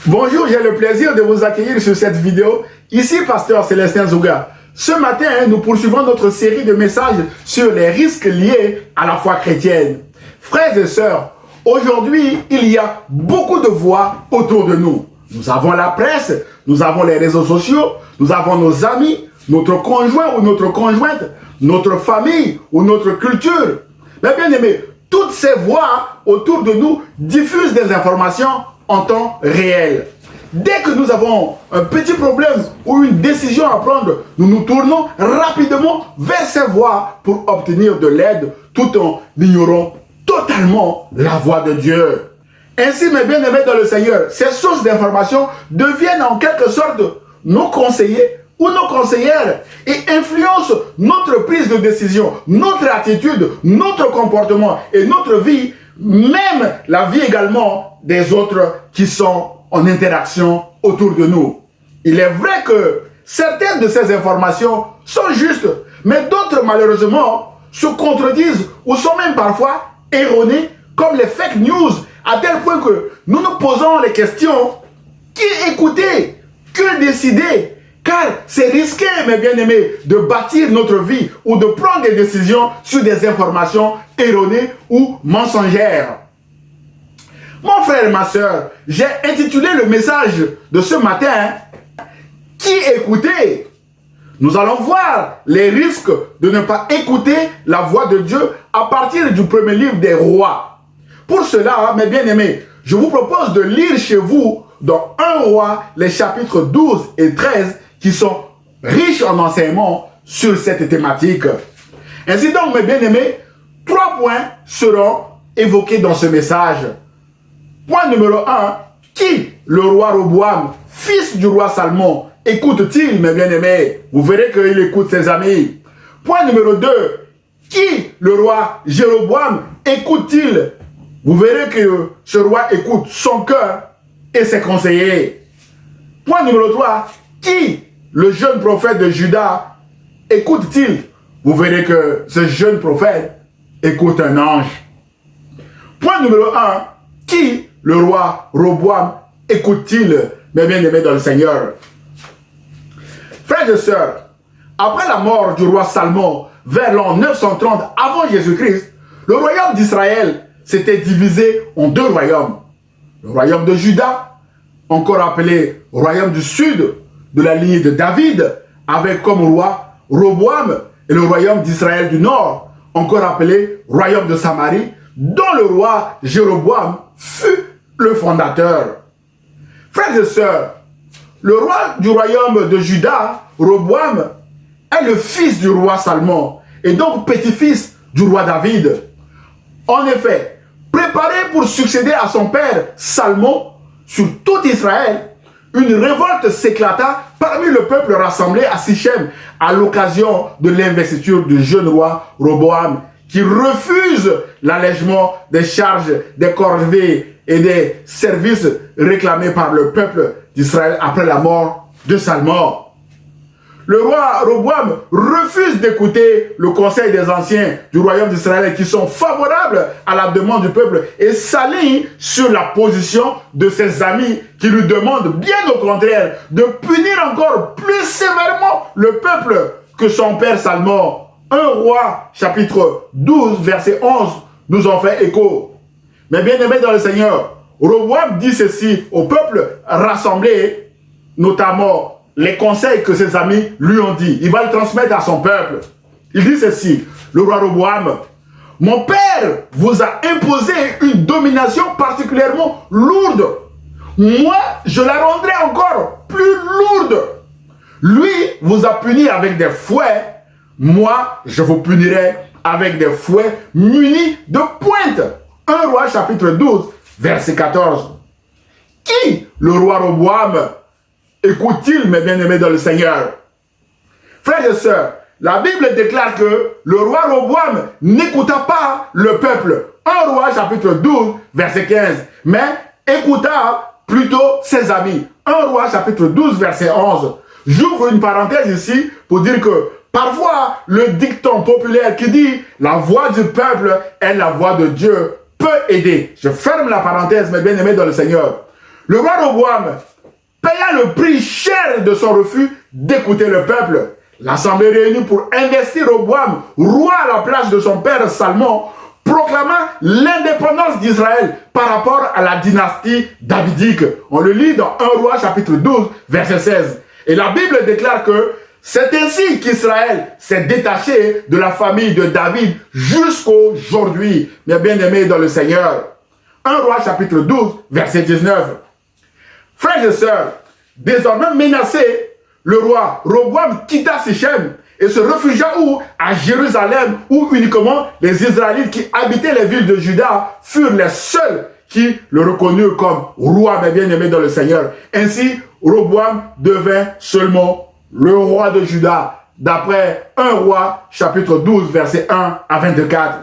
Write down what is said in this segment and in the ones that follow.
Bonjour, j'ai le plaisir de vous accueillir sur cette vidéo. Ici, Pasteur Célestin Zouga. Ce matin, nous poursuivons notre série de messages sur les risques liés à la foi chrétienne. Frères et sœurs, aujourd'hui, il y a beaucoup de voix autour de nous. Nous avons la presse, nous avons les réseaux sociaux, nous avons nos amis, notre conjoint ou notre conjointe, notre famille ou notre culture. Mais bien aimés, toutes ces voix autour de nous diffusent des informations en temps réel. Dès que nous avons un petit problème ou une décision à prendre, nous nous tournons rapidement vers ces voies pour obtenir de l'aide tout en ignorant totalement la voix de Dieu. Ainsi, mes bien-aimés dans le Seigneur, ces sources d'informations deviennent en quelque sorte nos conseillers ou nos conseillères et influencent notre prise de décision, notre attitude, notre comportement et notre vie, même la vie également des autres qui sont en interaction autour de nous. Il est vrai que certaines de ces informations sont justes, mais d'autres malheureusement se contredisent ou sont même parfois erronées, comme les fake news, à tel point que nous nous posons les questions: qui écouter? Que décider? Car c'est risqué, mes bien-aimés, de bâtir notre vie ou de prendre des décisions sur des informations erronées ou mensongères. Mon frère et ma soeur, j'ai intitulé le message de ce matin « Qui écouter ?» Nous allons voir les risques de ne pas écouter la voix de Dieu à partir du premier livre des rois. Pour cela, mes bien-aimés, je vous propose de lire chez vous dans 1 roi les chapitres 12 et 13 qui sont riches en enseignements sur cette thématique. Ainsi donc, mes bien-aimés, 3 points seront évoqués dans ce message. Point numéro 1, qui le roi Roboam, fils du roi Salomon, écoute-t-il, mes bien-aimés? Vous verrez qu'il écoute ses amis. Point numéro 2, qui le roi Jéroboam écoute-t-il? Vous verrez que ce roi écoute son cœur et ses conseillers. Point numéro 3, qui le jeune prophète de Juda écoute-t-il? Vous verrez que ce jeune prophète écoute un ange. Point numéro 1, qui le roi Roboam écoute-t-il, mes bien-aimés dans le Seigneur? Frères et sœurs, après la mort du roi Salomon, vers l'an 930 avant Jésus-Christ, le royaume d'Israël s'était divisé en 2 royaumes. Le royaume de Juda, encore appelé royaume du sud, de la lignée de David, avec comme roi Roboam, et le royaume d'Israël du nord, encore appelé royaume de Samarie, dont le roi Jéroboam fut le fondateur. Frères et sœurs, le roi du royaume de Juda, Roboam, est le fils du roi Salomon, et donc petit-fils du roi David. En effet, préparé pour succéder à son père Salomon sur tout Israël, une révolte s'éclata parmi le peuple rassemblé à Sichem à l'occasion de l'investiture du jeune roi Roboam, qui refuse l'allègement des charges, des corvées et des services réclamés par le peuple d'Israël après la mort de Salomon. Le roi Roboam refuse d'écouter le conseil des anciens du royaume d'Israël qui sont favorables à la demande du peuple et s'aligne sur la position de ses amis qui lui demandent bien au contraire de punir encore plus sévèrement le peuple que son père Salomon. 1 roi chapitre 12 verset 11 nous en fait écho. Mais bien aimés dans le Seigneur, Roboam dit ceci au peuple rassemblé, notamment les conseils que ses amis lui ont dit. Il va le transmettre à son peuple. Il dit ceci, le roi Roboam: mon père vous a imposé une domination particulièrement lourde. Moi, je la rendrai encore plus lourde. Lui vous a puni avec des fouets. Moi, je vous punirai avec des fouets munis de pointe. 1 roi chapitre 12, verset 14. Qui le roi Roboam écoute-t-il, mes bien-aimés dans le Seigneur? Frères et sœurs, la Bible déclare que le roi Roboam n'écouta pas le peuple. 1 roi chapitre 12, verset 15. Mais écouta plutôt ses amis. 1 roi chapitre 12, verset 11. J'ouvre une parenthèse ici pour dire que parfois le dicton populaire qui dit « la voix du peuple est la voix de Dieu » peut aider. Je ferme la parenthèse, mes bien-aimés dans le Seigneur. Le roi Roboam paya le prix cher de son refus d'écouter le peuple. L'assemblée réunie pour investir Roboam roi à la place de son père Salomon proclama l'indépendance d'Israël par rapport à la dynastie davidique. On le lit dans 1 Roi chapitre 12 verset 16. Et la Bible déclare que c'est ainsi qu'Israël s'est détaché de la famille de David jusqu'aujourd'hui. Mes bien-aimés dans le Seigneur. 1 Roi chapitre 12 verset 19. Frères et sœurs, désormais menacé, le roi Roboam quitta Sichem et se réfugia où? À Jérusalem, où uniquement les Israélites qui habitaient les villes de Juda furent les seuls qui le reconnurent comme roi, mes bien-aimés dans le Seigneur. Ainsi, Roboam devint seulement le roi de Juda, d'après 1 Roi, chapitre 12, versets 1 à 24.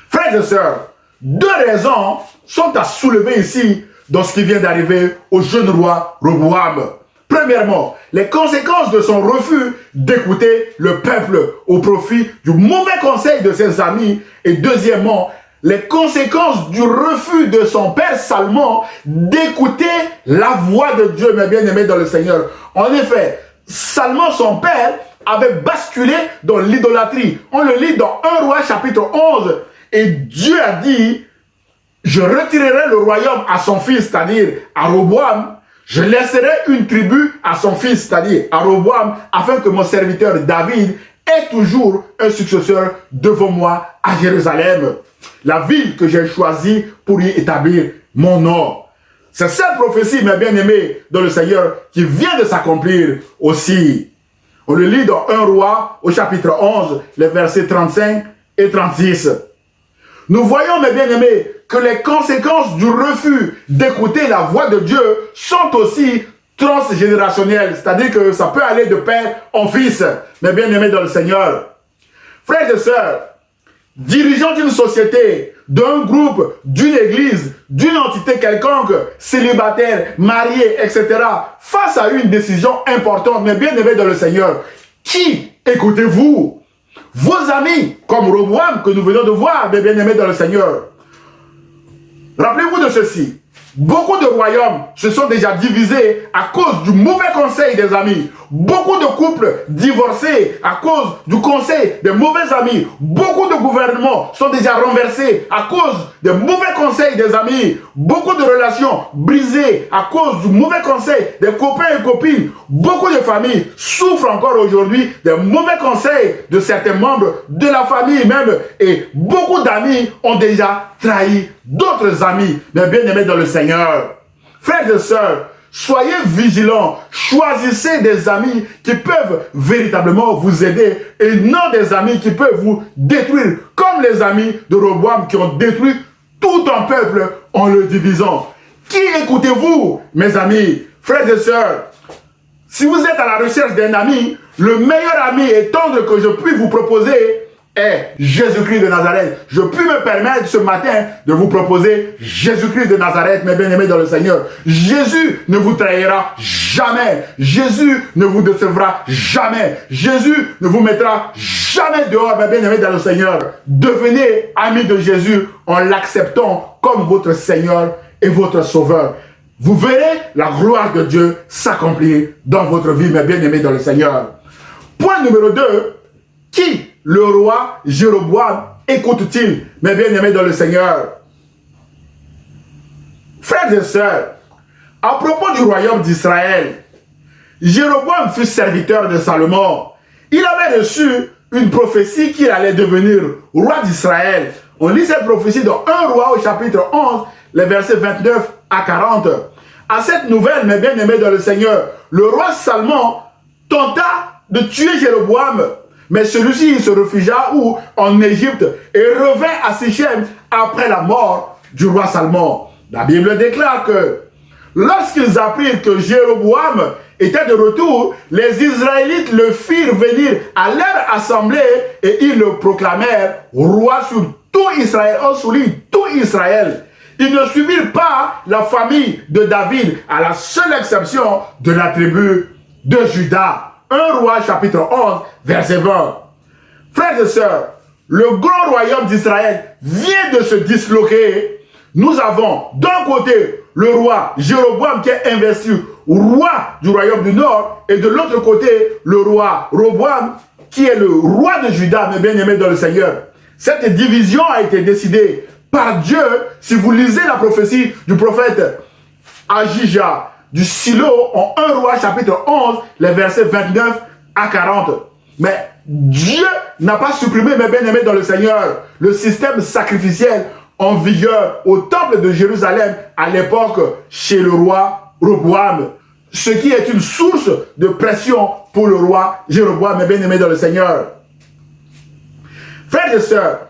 Frères et sœurs, deux raisons sont à soulever ici dans ce qui vient d'arriver au jeune roi Roboam. Premièrement, les conséquences de son refus d'écouter le peuple au profit du mauvais conseil de ses amis. Et deuxièmement, les conséquences du refus de son père Salomon d'écouter la voix de Dieu, mes bien-aimés dans le Seigneur. En effet, Salomon, son père, avait basculé dans l'idolâtrie. On le lit dans 1 Roi chapitre 11. Et Dieu a dit, je retirerai le royaume à son fils, c'est-à-dire à Roboam. Je laisserai une tribu à son fils, c'est-à-dire à Roboam, afin que mon serviteur David ait toujours un successeur devant moi à Jérusalem, la ville que j'ai choisie pour y établir mon nom. C'est cette prophétie, mes bien-aimés, dans le Seigneur, qui vient de s'accomplir aussi. On le lit dans 1 Roi, au chapitre 11, les versets 35 et 36. Nous voyons, mes bien-aimés, que les conséquences du refus d'écouter la voix de Dieu sont aussi transgénérationnelles. C'est-à-dire que ça peut aller de père en fils, mes bien-aimés dans le Seigneur. Frères et sœurs, dirigeants d'une société, d'un groupe, d'une église, d'une entité quelconque, célibataire, marié, etc., face à une décision importante, mes bien-aimés dans le Seigneur, qui écoutez-vous? Vos amis, comme Roboam que nous venons de voir, mes bien-aimés dans le Seigneur. Rappelez-vous de ceci. Beaucoup de royaumes se sont déjà divisés à cause du mauvais conseil des amis. Beaucoup de couples divorcés à cause du conseil des mauvais amis. Beaucoup de gouvernements sont déjà renversés à cause des mauvais conseils des amis. Beaucoup de relations brisées à cause du mauvais conseil des copains et copines. Beaucoup de familles souffrent encore aujourd'hui des mauvais conseils de certains membres de la famille même. Et beaucoup d'amis ont déjà trahi d'autres amis, mes bien-aimés dans le Seigneur. Frères et sœurs, soyez vigilants, choisissez des amis qui peuvent véritablement vous aider et non des amis qui peuvent vous détruire, comme les amis de Roboam qui ont détruit tout un peuple en le divisant. Qui écoutez-vous, mes amis, frères et sœurs? Si vous êtes à la recherche d'un ami, le meilleur ami et tendre que je puis vous proposer est Jésus-Christ de Nazareth. Je puis me permettre ce matin de vous proposer Jésus-Christ de Nazareth, mes bien-aimés dans le Seigneur. Jésus ne vous trahira jamais. Jésus ne vous décevra jamais. Jésus ne vous mettra jamais dehors, mes bien-aimés dans le Seigneur. Devenez amis de Jésus en l'acceptant comme votre Seigneur et votre Sauveur. Vous verrez la gloire de Dieu s'accomplir dans votre vie, mes bien-aimés dans le Seigneur. Point numéro 2. Qui le roi Jéroboam écoute-t-il, mes bien-aimés dans le Seigneur? Frères et sœurs, à propos du royaume d'Israël, Jéroboam fut serviteur de Salomon. Il avait reçu une prophétie qu'il allait devenir roi d'Israël. On lit cette prophétie dans 1 Roi au chapitre 11, les versets 29 à 40. À cette nouvelle, mes bien-aimés dans le Seigneur, le roi Salomon tenta de tuer Jéroboam. Mais celui-ci se réfugia où? En Égypte et revint à Sichem après la mort du roi Salomon. La Bible déclare que lorsqu'ils apprirent que Jéroboam était de retour, les Israélites le firent venir à leur assemblée et ils le proclamèrent roi sur tout Israël. On souligne tout Israël. Ils ne suivirent pas la famille de David, à la seule exception de la tribu de Juda. 1 Roi chapitre 11, verset 20. Frères et sœurs, le grand royaume d'Israël vient de se disloquer. Nous avons d'un côté le roi Jéroboam qui est investi roi du royaume du Nord, et de l'autre côté, le roi Roboam qui est le roi de Juda, mes bien-aimés dans le Seigneur. Cette division a été décidée par Dieu, si vous lisez la prophétie du prophète Agija du Silo en 1 roi chapitre 11, les versets 29 à 40. Mais Dieu n'a pas supprimé, mes bien-aimés dans le Seigneur, le système sacrificiel en vigueur au temple de Jérusalem à l'époque chez le roi Roboam, ce qui est une source de pression pour le roi Jéroboam, mes bien-aimés dans le Seigneur. Frères et sœurs,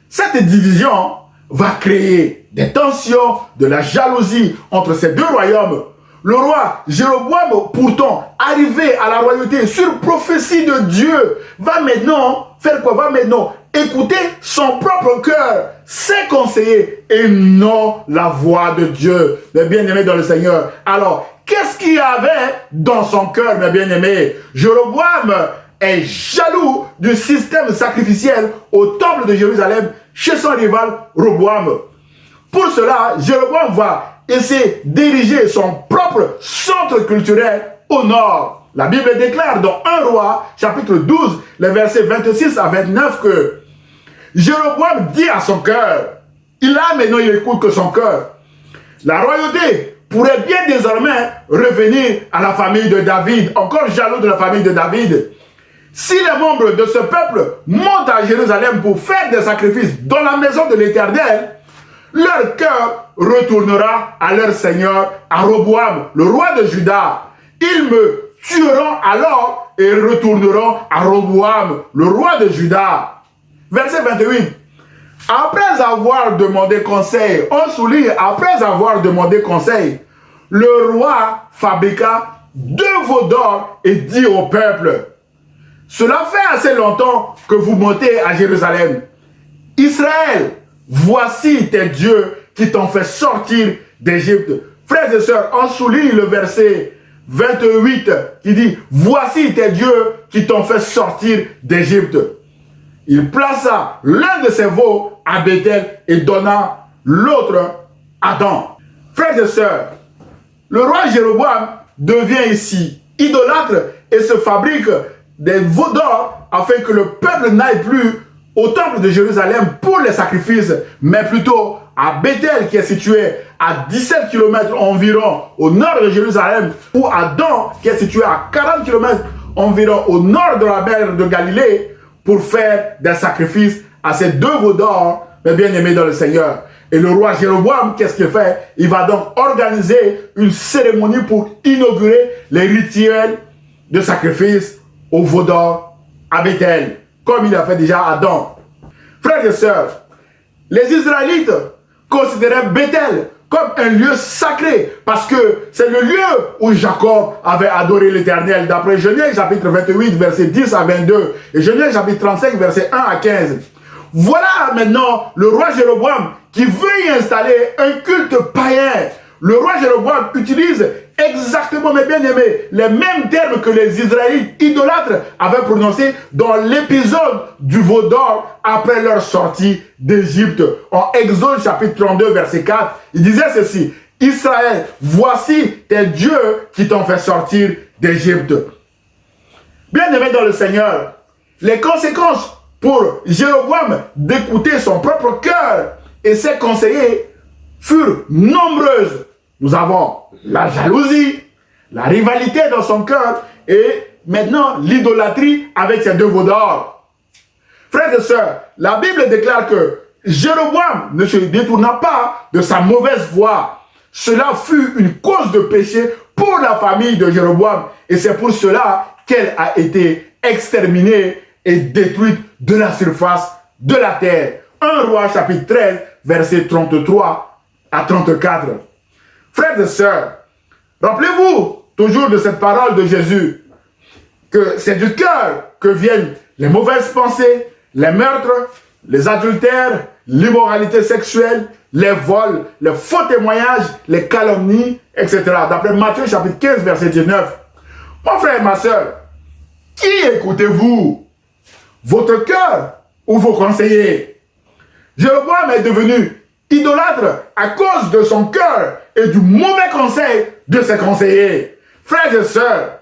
cette division va créer des tensions, de la jalousie entre ces deux royaumes. Le roi Jéroboam, pourtant arrivé à la royauté sur prophétie de Dieu, va maintenant faire quoi? Va maintenant écouter son propre cœur, ses conseillers et non la voix de Dieu. Mes bien-aimés dans le Seigneur. Alors, qu'est-ce qu'il y avait dans son cœur, mes bien-aimés? Jéroboam est jaloux du système sacrificiel au temple de Jérusalem chez son rival Roboam. Pour cela, Jéroboam va essayer d'ériger son propre centre culturel au nord. La Bible déclare dans 1 roi, chapitre 12, les versets 26 à 29 que Jéroboam dit à son cœur, il a maintenant, il écoute que son cœur, la royauté pourrait bien désormais revenir à la famille de David, encore jaloux de la famille de David. Si les membres de ce peuple montent à Jérusalem pour faire des sacrifices dans la maison de l'Éternel, leur cœur retournera à leur seigneur, à Roboam, le roi de Juda. Ils me tueront alors et retourneront à Roboam, le roi de Juda. Verset 28. Après avoir demandé conseil, on souligne, après avoir demandé conseil, le roi fabriqua 2 veaux d'or et dit au peuple, cela fait assez longtemps que vous montez à Jérusalem. Israël, voici tes dieux qui t'ont fait sortir d'Égypte. Frères et sœurs, on souligne le verset 28 qui dit, voici tes dieux qui t'ont fait sortir d'Égypte. Il plaça l'un de ses veaux à Bethel et donna l'autre à Dan. Frères et sœurs, le roi Jéroboam devient ici idolâtre et se fabrique des veaux d'or afin que le peuple n'aille plus au temple de Jérusalem pour les sacrifices, mais plutôt à Bethel qui est situé à 17 km environ au nord de Jérusalem, ou à Dan qui est situé à 40 km environ au nord de la mer de Galilée, pour faire des sacrifices à ces 2 veaux d'or, mes bien-aimés dans le Seigneur. Et le roi Jéroboam, qu'est-ce qu'il fait? Il va donc organiser une cérémonie pour inaugurer les rituels de sacrifice au veau d'or à Bethel, comme il a fait déjà à Dan. Frères et sœurs, les Israélites considéraient Bethel comme un lieu sacré, parce que c'est le lieu où Jacob avait adoré l'Éternel, d'après Genèse chapitre 28, verset 10 à 22, et Genèse chapitre 35, verset 1 à 15. Voilà maintenant le roi Jéroboam qui veut y installer un culte païen. Le roi Jéroboam utilise exactement, mes bien-aimés, les mêmes termes que les Israélites idolâtres avaient prononcés dans l'épisode du veau d'or après leur sortie d'Égypte. En Exode chapitre 32, verset 4, il disait ceci, « Israël, voici tes dieux qui t'ont fait sortir d'Égypte. » Bien-aimés dans le Seigneur, les conséquences pour Jéroboam d'écouter son propre cœur et ses conseillers furent nombreuses. Nous avons la jalousie, la rivalité dans son cœur et maintenant l'idolâtrie avec ses 2 veaux d'or. Frères et sœurs, la Bible déclare que Jéroboam ne se détourna pas de sa mauvaise voie. Cela fut une cause de péché pour la famille de Jéroboam et c'est pour cela qu'elle a été exterminée et détruite de la surface de la terre. 1 Roi chapitre 13, versets 33 à 34. Frères et sœurs, rappelez-vous toujours de cette parole de Jésus, que c'est du cœur que viennent les mauvaises pensées, les meurtres, les adultères, l'immoralité sexuelle, les vols, les faux témoignages, les calomnies, etc. D'après Matthieu chapitre 15, verset 19. Mon frère et ma sœur, qui écoutez-vous? Votre cœur ou vos conseillers? Jéroboam est devenu idolâtre à cause de son cœur et du mauvais conseil de ses conseillers. Frères et sœurs,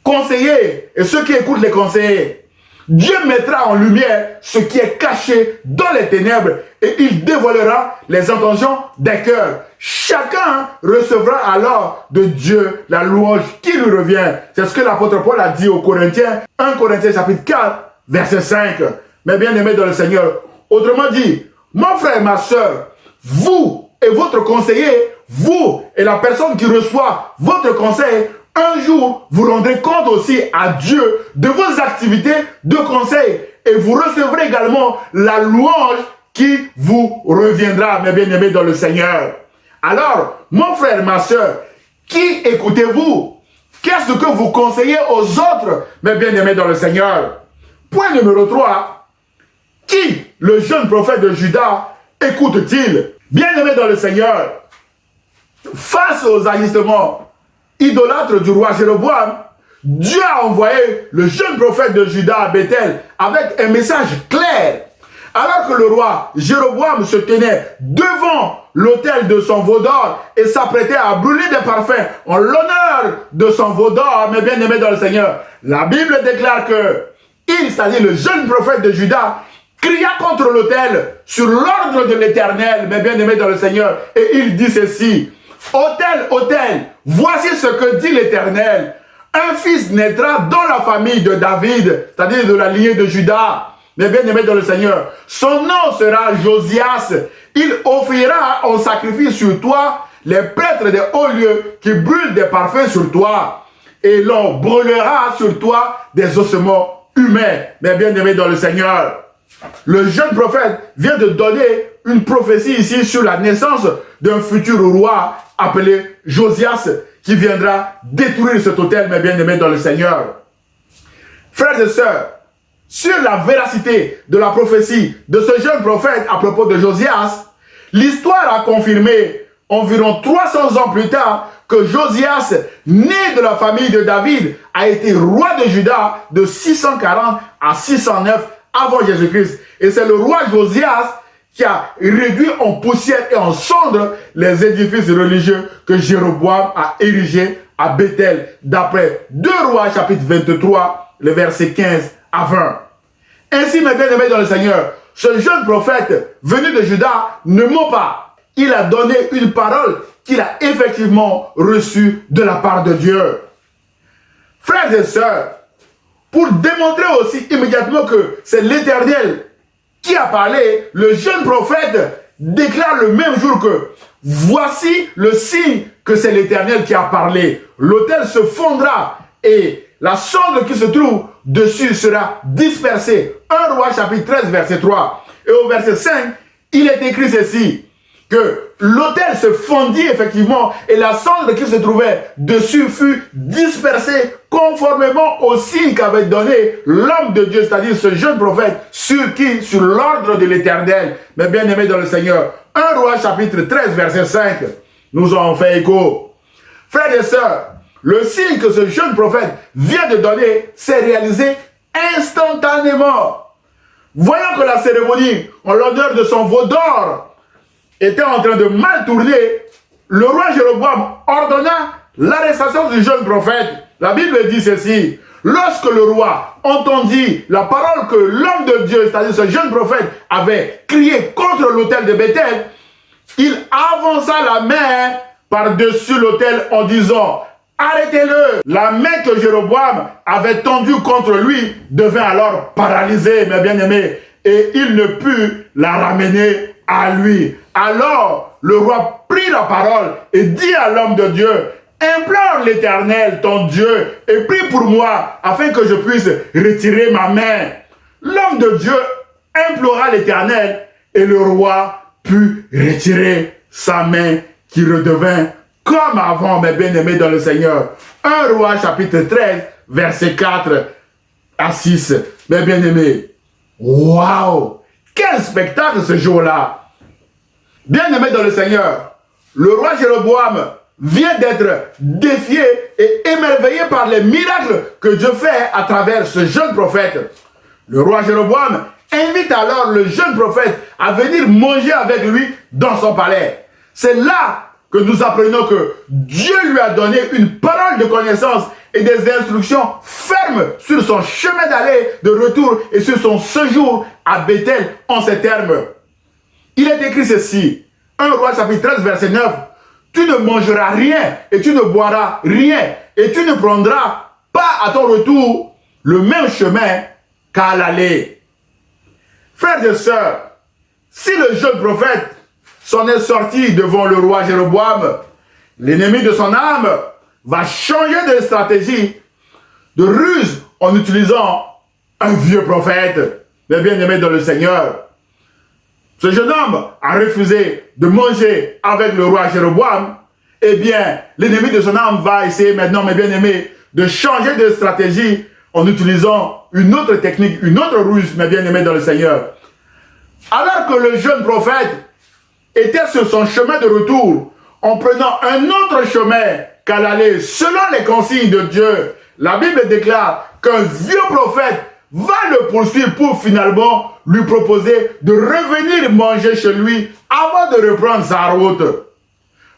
conseillers et ceux qui écoutent les conseillers, Dieu mettra en lumière ce qui est caché dans les ténèbres et il dévoilera les intentions des cœurs. Chacun recevra alors de Dieu la louange qui lui revient. C'est ce que l'apôtre Paul a dit aux Corinthiens, 1 Corinthiens chapitre 4, verset 5. Mes bien-aimés dans le Seigneur, autrement dit, mon frère, ma soeur, vous et votre conseiller, vous et la personne qui reçoit votre conseil, un jour, vous rendrez compte aussi à Dieu de vos activités de conseil et vous recevrez également la louange qui vous reviendra, mes bien-aimés dans le Seigneur. Alors, mon frère, ma soeur, qui écoutez-vous? Qu'est-ce que vous conseillez aux autres, mes bien-aimés dans le Seigneur? Point numéro 3. Qui, le jeune prophète de Juda, écoute-t-il? Bien-aimés dans le Seigneur, face aux agissements idolâtre du roi Jéroboam, Dieu a envoyé le jeune prophète de Juda à Bethel avec un message clair. Alors que le roi Jéroboam se tenait devant l'autel de son veau d'or et s'apprêtait à brûler des parfums en l'honneur de son veau d'or, mes bien-aimés dans le Seigneur, la Bible déclare que il, c'est-à-dire le jeune prophète de Juda, cria contre l'autel sur l'ordre de l'Éternel, mes bien-aimés dans le Seigneur, et il dit ceci: autel, autel, voici ce que dit l'Éternel. Un fils naîtra dans la famille de David, c'est-à-dire de la lignée de Juda, mes bien-aimés dans le Seigneur. Son nom sera Josias. Il offrira en sacrifice sur toi les prêtres des hauts lieux qui brûlent des parfums sur toi. Et l'on brûlera sur toi des ossements humains, mes bien-aimés dans le Seigneur. Le jeune prophète vient de donner une prophétie ici sur la naissance d'un futur roi appelé Josias qui viendra détruire cet autel, mes bien-aimés dans le Seigneur. Frères et sœurs, sur la véracité de la prophétie de ce jeune prophète à propos de Josias, l'histoire a confirmé environ 300 ans plus tard que Josias, né de la famille de David, a été roi de Juda de 640 à 609 avant Jésus-Christ. Et c'est le roi Josias qui a réduit en poussière et en cendres les édifices religieux que Jéroboam a érigés à Bethel, d'après 2 Rois chapitre 23, le verset 15 à 20. Ainsi, mes bien-aimés dans le Seigneur, ce jeune prophète venu de Juda ne ment pas. Il a donné une parole qu'il a effectivement reçue de la part de Dieu. Frères et sœurs, pour démontrer aussi immédiatement que c'est l'Éternel qui a parlé, le jeune prophète déclare le même jour que voici le signe que c'est l'Éternel qui a parlé. L'autel se fondra et la cendre qui se trouve dessus sera dispersée. 1 Roi chapitre 13 verset 3. Et au verset 5, il est écrit ceci, que l'autel se fondit effectivement et la cendre qui se trouvait dessus fut dispersée conformément au signe qu'avait donné l'homme de Dieu, c'est-à-dire ce jeune prophète, sur qui? Sur l'ordre de l'Éternel. Mais bien aimé dans le Seigneur, 1 Roi chapitre 13 verset 5 nous en fait écho. Frères et sœurs, le signe que ce jeune prophète vient de donner s'est réalisé instantanément. Voyant que la cérémonie en l'honneur de son veau d'or était en train de mal tourner, le roi Jéroboam ordonna l'arrestation du jeune prophète. La Bible dit ceci: lorsque le roi entendit la parole que l'homme de Dieu, c'est-à-dire ce jeune prophète, avait crié contre l'autel de Bethel, il avança la main par-dessus l'autel en disant: arrêtez-le. La main que Jéroboam avait tendue contre lui devint alors paralysée, mes bien-aimés, et il ne put la ramener à lui. Alors le roi prit la parole et dit à l'homme de Dieu: implore l'Éternel, ton Dieu, et prie pour moi, afin que je puisse retirer ma main. L'homme de Dieu implora l'Éternel, et le roi put retirer sa main, qui redevint comme avant, mes bien-aimés dans le Seigneur. 1 Roi chapitre 13, verset 4 à 6. Mes bien-aimés, waouh! Quel spectacle ce jour-là! Bien-aimés dans le Seigneur, le roi Jéroboam vient d'être défié et émerveillé par les miracles que Dieu fait à travers ce jeune prophète. Le roi Jéroboam invite alors le jeune prophète à venir manger avec lui dans son palais. C'est là que nous apprenons que Dieu lui a donné une parole de connaissance et des instructions fermes sur son chemin d'aller, de retour et sur son séjour à Bethel en ces termes. Il est écrit ceci, 1 Roi chapitre 13 verset 9, « Tu ne mangeras rien et tu ne boiras rien et tu ne prendras pas à ton retour le même chemin qu'à l'aller. » Frères et sœurs, si le jeune prophète s'en est sorti devant le roi Jéroboam, l'ennemi de son âme va changer de stratégie, de ruse en utilisant un vieux prophète, mes bien-aimés dans le Seigneur. Ce jeune homme a refusé de manger avec le roi Jéroboam. Eh bien, l'ennemi de son âme va essayer maintenant, mes bien-aimés, de changer de stratégie en utilisant une autre technique, une autre ruse, mes bien-aimés dans le Seigneur. Alors que le jeune prophète était sur son chemin de retour, en prenant un autre chemin qu'à l'aller, selon les consignes de Dieu, la Bible déclare qu'un vieux prophète va le poursuivre pour finalement lui proposer de revenir manger chez lui avant de reprendre sa route.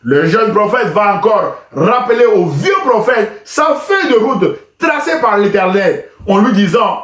Le jeune prophète va encore rappeler au vieux prophète sa feuille de route tracée par l'Éternel en lui disant: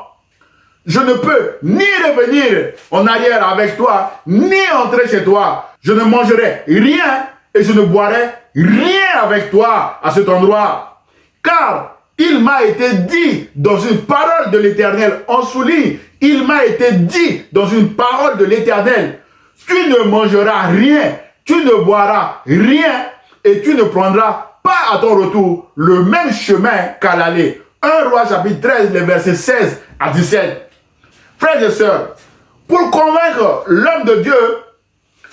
je ne peux ni revenir en arrière avec toi, ni entrer chez toi. Je ne mangerai rien et je ne boirai rien avec toi à cet endroit. Car il m'a été dit dans une parole de l'Éternel, en souligne, il m'a été dit dans une parole de l'Éternel, tu ne mangeras rien, tu ne boiras rien et tu ne prendras pas à ton retour le même chemin qu'à l'aller. 1 Roi chapitre 13, les versets 16 à 17. Frères et sœurs, pour convaincre l'homme de Dieu,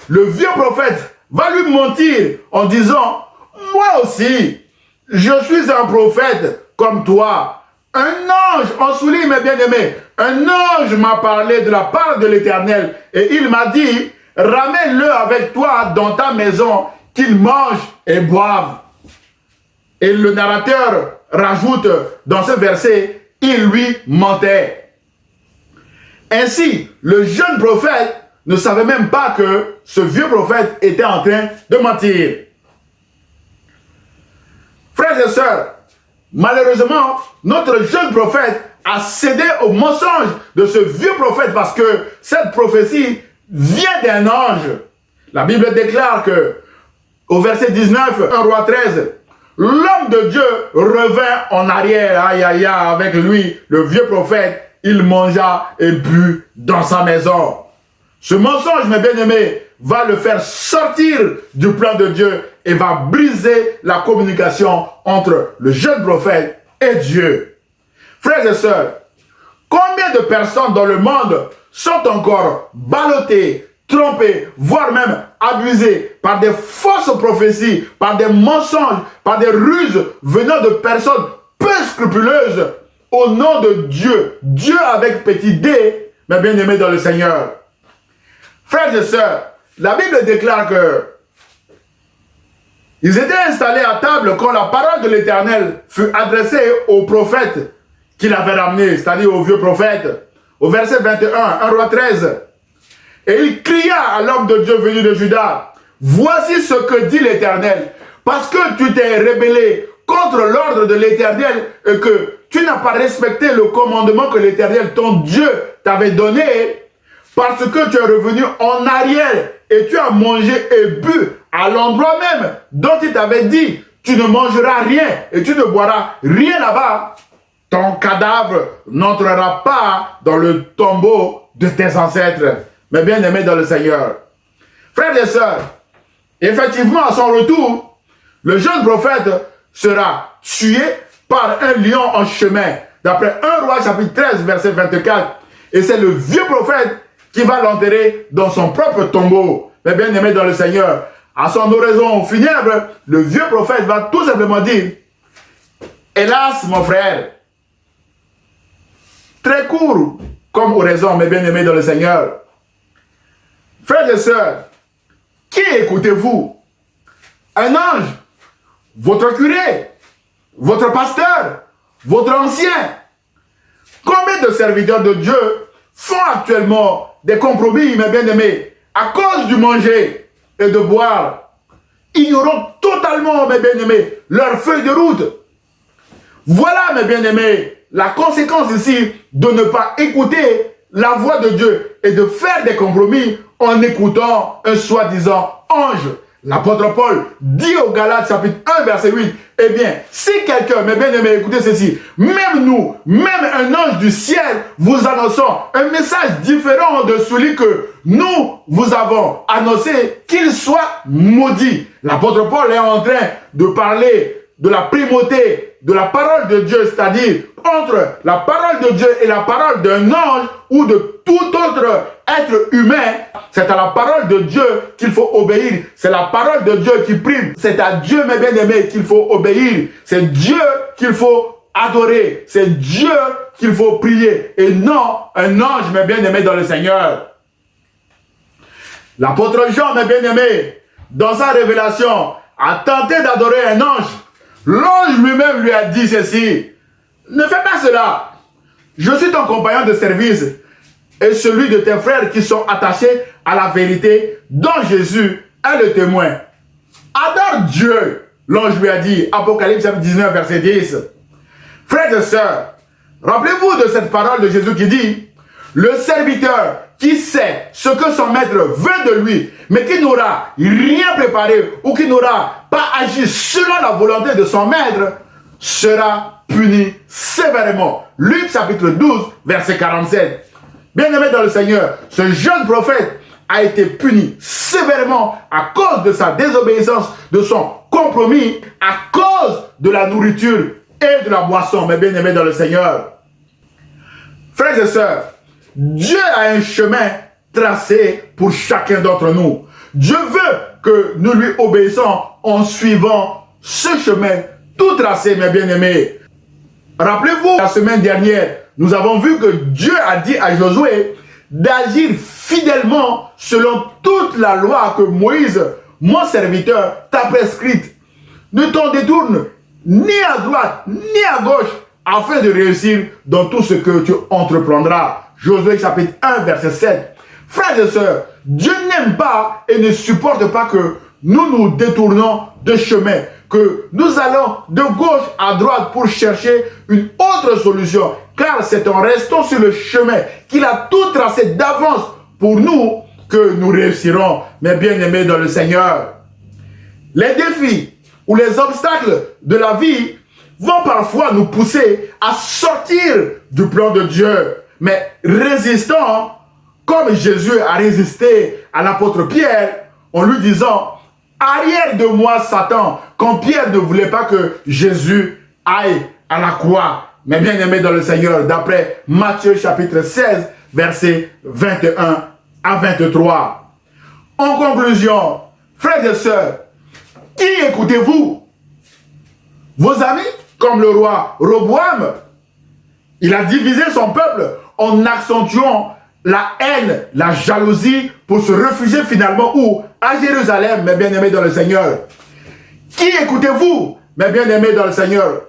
le vieux prophète va lui mentir en disant: moi aussi, je suis un prophète comme toi. Un ange, en souligne mes bien-aimés, un ange m'a parlé de la part de l'Éternel et il m'a dit: ramène-le avec toi dans ta maison, qu'il mange et boive. Et le narrateur rajoute dans ce verset: il lui mentait. Ainsi, le jeune prophète ne savait même pas que ce vieux prophète était en train de mentir. Frères et sœurs, malheureusement, notre jeune prophète a cédé au mensonge de ce vieux prophète parce que cette prophétie vient d'un ange. La Bible déclare que, au verset 19, 1 Roi 13, l'homme de Dieu revint en arrière, aïe aïe aïe, avec lui, le vieux prophète. Il mangea et but dans sa maison. Ce mensonge, mes bien-aimés, va le faire sortir du plan de Dieu et va briser la communication entre le jeune prophète et Dieu. Frères et sœurs, combien de personnes dans le monde sont encore ballottées, trompées, voire même abusées par des fausses prophéties, par des mensonges, par des ruses venant de personnes peu scrupuleuses, au nom de Dieu, Dieu avec petit d, mes bien-aimés dans le Seigneur. Frères et sœurs, la Bible déclare que ils étaient installés à table quand la parole de l'Éternel fut adressée au prophète qu'il avait ramené, c'est-à-dire au vieux prophète, au verset 21, 1 Roi 13. Et il cria à l'homme de Dieu venu de Juda: voici ce que dit l'Éternel, parce que tu t'es rebellé contre l'ordre de l'Éternel et que tu n'as pas respecté le commandement que l'Éternel, ton Dieu, t'avait donné, parce que tu es revenu en arrière et tu as mangé et bu à l'endroit même dont il t'avait dit, tu ne mangeras rien et tu ne boiras rien là-bas, ton cadavre n'entrera pas dans le tombeau de tes ancêtres. Mais bien aimés dans le Seigneur. Frères et sœurs, effectivement, à son retour, le jeune prophète sera tué par un lion en chemin, d'après 1 Roi chapitre 13, verset 24. Et c'est le vieux prophète qui va l'enterrer dans son propre tombeau. Mais bien aimé dans le Seigneur, à son oraison funèbre, le vieux prophète va tout simplement dire: hélas, mon frère, très court comme oraison, mais bien aimé dans le Seigneur. Frères et sœurs, qui écoutez-vous? Un ange? Votre curé? Votre pasteur? Votre ancien? Combien de serviteurs de Dieu font actuellement des compromis, mes bien-aimés, à cause du manger et de boire, ignorant totalement, mes bien-aimés, leur feuille de route. Voilà, mes bien-aimés, la conséquence ici de ne pas écouter la voix de Dieu et de faire des compromis en écoutant un soi-disant ange. L'apôtre Paul dit aux Galates chapitre 1 verset 8, eh bien, si quelqu'un, mes bien-aimés, écoutez ceci, même nous, même un ange du ciel, vous annonçons un message différent de celui que nous vous avons annoncé, qu'il soit maudit. L'apôtre Paul est en train de parler de la primauté de la parole de Dieu, c'est-à-dire entre la parole de Dieu et la parole d'un ange ou de tout autre être humain. C'est à la parole de Dieu qu'il faut obéir. C'est la parole de Dieu qui prime. C'est à Dieu, mes bien-aimés, qu'il faut obéir. C'est Dieu qu'il faut adorer. C'est Dieu qu'il faut prier. Et non un ange, mes bien-aimés, dans le Seigneur. L'apôtre Jean, mes bien-aimés, dans sa révélation, a tenté d'adorer un ange. L'ange lui-même lui a dit ceci: ne fais pas cela. Je suis ton compagnon de service et celui de tes frères qui sont attachés à la vérité dont Jésus est le témoin. Adore Dieu, l'ange lui a dit. Apocalypse 19, verset 10. Frères et sœurs, rappelez-vous de cette parole de Jésus qui dit: le serviteur qui sait ce que son maître veut de lui, mais qui n'aura rien préparé ou qui n'aura pas agi selon la volonté de son maître, sera puni sévèrement. Luc chapitre 12, verset 47. Bien-aimé dans le Seigneur, ce jeune prophète a été puni sévèrement à cause de sa désobéissance, de son compromis, à cause de la nourriture et de la boisson. Mais bien-aimé dans le Seigneur, frères et sœurs, Dieu a un chemin tracé pour chacun d'entre nous. Dieu veut que nous lui obéissons en suivant ce chemin tout tracé, mes bien-aimés. Rappelez-vous, la semaine dernière, nous avons vu que Dieu a dit à Josué d'agir fidèlement selon toute la loi que Moïse, mon serviteur, t'a prescrite. Ne t'en détourne ni à droite ni à gauche afin de réussir dans tout ce que tu entreprendras. Josué chapitre 1, verset 7. Frères et sœurs, Dieu n'aime pas et ne supporte pas que nous nous détournons de chemin, que nous allons de gauche à droite pour chercher une autre solution, car c'est en restant sur le chemin qu'il a tout tracé d'avance pour nous que nous réussirons, mes bien-aimés dans le Seigneur. Les défis ou les obstacles de la vie vont parfois nous pousser à sortir du plan de Dieu, mais résistant, comme Jésus a résisté à l'apôtre Pierre, en lui disant: arrière de moi Satan, quand Pierre ne voulait pas que Jésus aille à la croix. Mais bien aimé dans le Seigneur, d'après Matthieu chapitre 16, versets 21 à 23. En conclusion, frères et sœurs, qui écoutez-vous? Vos amis, comme le roi Roboam? Il a divisé son peuple en accentuant la haine, la jalousie, pour se réfugier finalement où? À Jérusalem, mes bien-aimés dans le Seigneur. Qui écoutez-vous, mes bien-aimés dans le Seigneur?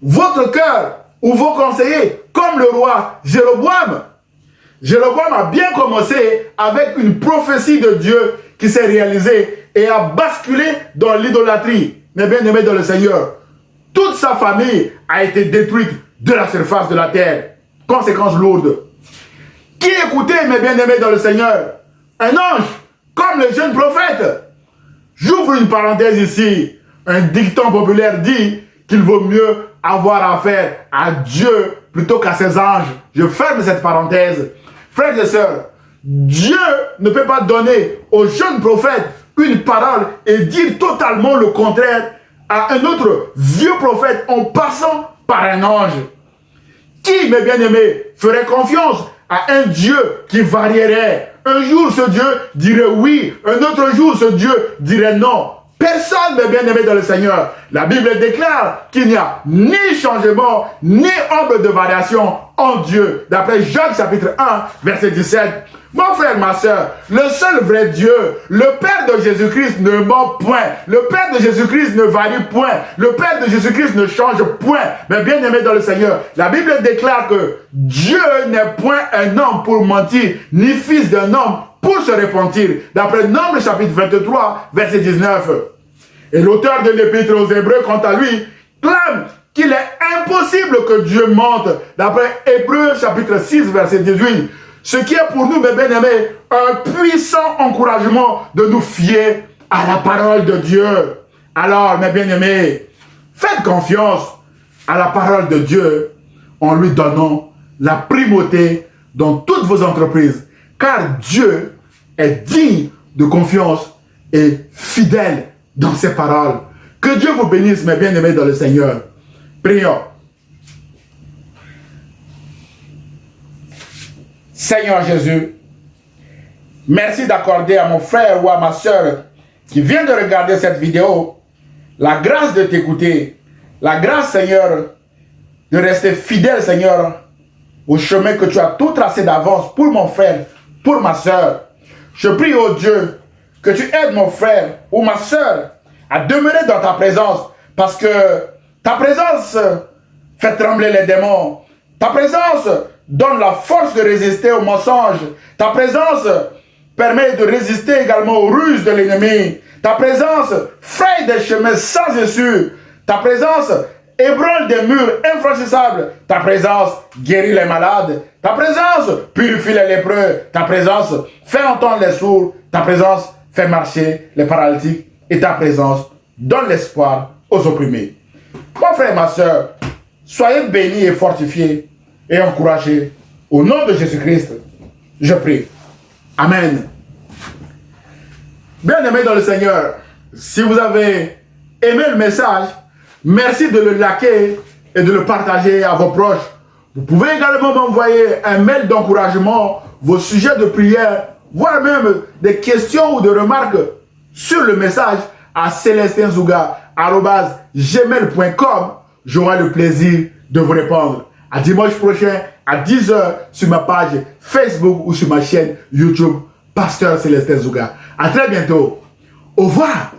Votre cœur ou vos conseillers, comme le roi Jéroboam? Jéroboam a bien commencé avec une prophétie de Dieu qui s'est réalisée et a basculé dans l'idolâtrie. Mes bien-aimés dans le Seigneur, toute sa famille a été détruite de la surface de la terre. Conséquences lourdes. Qui écoutait, mes bien-aimés dans le Seigneur? Un ange, comme le jeune prophète. J'ouvre une parenthèse ici. Un dicton populaire dit qu'il vaut mieux avoir affaire à Dieu plutôt qu'à ses anges. Je ferme cette parenthèse. Frères et sœurs, Dieu ne peut pas donner au jeune prophète une parole et dire totalement le contraire à un autre vieux prophète en passant par un ange. Qui, mes bien-aimés, ferait confiance à un Dieu qui varierait? Un jour, ce Dieu dirait oui, un autre jour, ce Dieu dirait non. Personne n'est bien-aimé dans le Seigneur. La Bible déclare qu'il n'y a ni changement, ni ombre de variation en Dieu. D'après Jacques chapitre 1, verset 17. Mon frère, ma soeur, le seul vrai Dieu, le Père de Jésus-Christ ne ment point. Le Père de Jésus-Christ ne varie point. Le Père de Jésus-Christ ne change point. Mais bien aimé dans le Seigneur, la Bible déclare que Dieu n'est point un homme pour mentir, ni fils d'un homme pour se repentir. D'après Nombre chapitre 23, verset 19. Et l'auteur de l'Épître aux Hébreux, quant à lui, clame qu'il est impossible que Dieu mente. D'après Hébreux chapitre 6, verset 18. Ce qui est pour nous, mes bien-aimés, un puissant encouragement de nous fier à la parole de Dieu. Alors, mes bien-aimés, faites confiance à la parole de Dieu en lui donnant la primauté dans toutes vos entreprises. Car Dieu est digne de confiance et fidèle dans ses paroles. Que Dieu vous bénisse, mes bien-aimés dans le Seigneur. Prions. Seigneur Jésus, merci d'accorder à mon frère ou à ma soeur qui vient de regarder cette vidéo la grâce de t'écouter, la grâce, Seigneur, de rester fidèle, Seigneur, au chemin que tu as tout tracé d'avance pour mon frère, pour ma soeur. Je prie, oh Dieu, que tu aides mon frère ou ma soeur à demeurer dans ta présence, parce que ta présence fait trembler les démons. Ta présence donne la force de résister aux mensonges. Ta présence permet de résister également aux ruses de l'ennemi. Ta présence fraye des chemins sans issue. Ta présence ébranle des murs infranchissables. Ta présence guérit les malades. Ta présence purifie les lépreux. Ta présence fait entendre les sourds. Ta présence fait marcher les paralytiques. Et ta présence donne l'espoir aux opprimés. Mon frère et ma soeur, soyez bénis et fortifiés et encouragés. Au nom de Jésus-Christ, je prie. Amen. Bien-aimés dans le Seigneur, si vous avez aimé le message, merci de le liker et de le partager à vos proches. Vous pouvez également m'envoyer un mail d'encouragement, vos sujets de prière, voire même des questions ou des remarques sur le message à celestinzouga@gmail.com. J'aurai le plaisir de vous répondre. À dimanche prochain à 10 h sur ma page Facebook ou sur ma chaîne YouTube, Pasteur Célestin Zouga. À très bientôt. Au revoir.